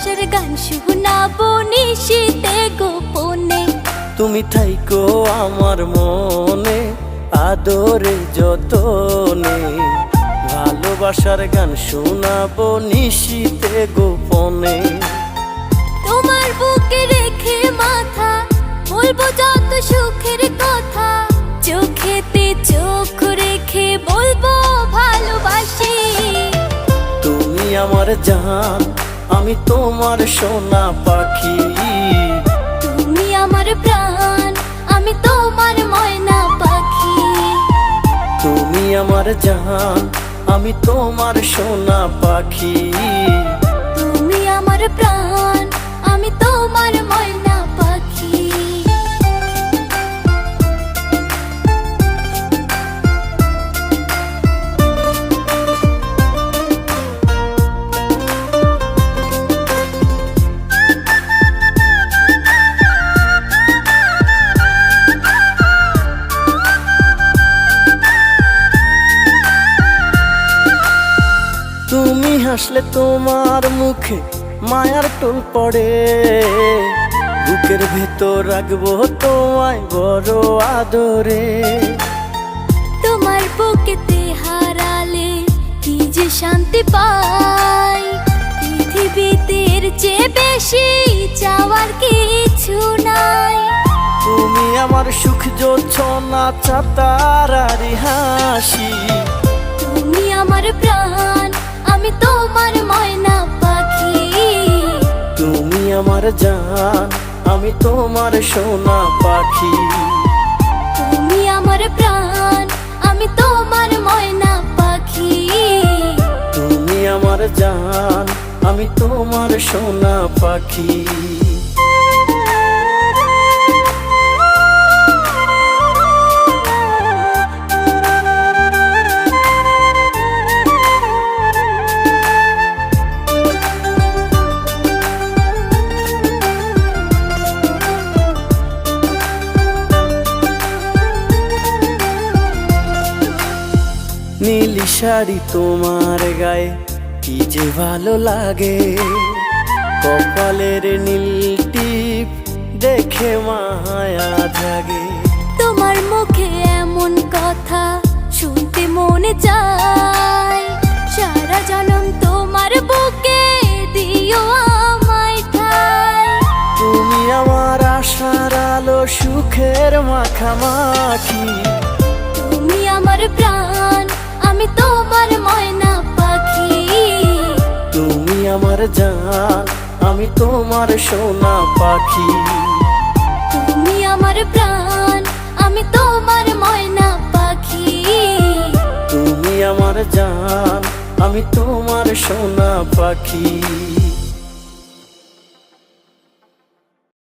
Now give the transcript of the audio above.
ভালোবাসার গান শোনাবো নিশীতে গোপনে। তুমি থাইকো আমার মনে আদরে যতনে, ভালোবাসার গান শোনাবো নিশীতে গোপনে। তোমার বুকে রেখে মাথা বলবো যত সুখের কথা, চোখেতে চোখ রেখে বলবো ভালোবাসি। তুমি আমার জান, আমি তোমার সোনা পাখি। তুমি আমার প্রাণ, আমি তোমার ময়না পাখি। তুমি আমার জান, আমি তোমার সোনা পাখি। তুমি আমার প্রাণ, আমি তোমার ময়না পাখি। তুমি হাসলে তোমার মুখে মায়ার টোল পড়ে, বুকের ভেতর রাখবো তোমায় বড় আদরে। তোমার বুকেতে হারালে কি যে শান্তি পাই, পৃথিবীতে এর চেয়ে বেশি চাওয়ার কিছু নাই। তুমি আমার সুখ জোছনা চাতারারি হাসি। তুমি আমার প্রাণ, আমি তোমার ময়না পাখি। তুমি আমার জান, আমি তোমার সোনা পাখি। তুমি আমার প্রাণ, আমি তোমার ময়না পাখি। তুমি আমার জান, আমি তোমার সোনা পাখি। নীলি শাড়ি তোমার গায়ে কি যে ভালো লাগে, কপালের নীল টিপ দেখে মায়া জাগে। তোমার মুখে এমন কথা শুনতে মনে চায়, সারা জনম তোমার বুকে দিও আমায় ঠাই। তুমি আমার আশার আলো, সুখের মাখামাখি। তুমি আমার প্রাণ, আমি তোমার ময়না পাখি। তুমি আমার জান, আমি তোমার সোনা পাখি। তুমি আমার প্রাণ, আমি তোমার ময়না পাখি। তুমি আমার জান, আমি তোমার সোনা পাখি।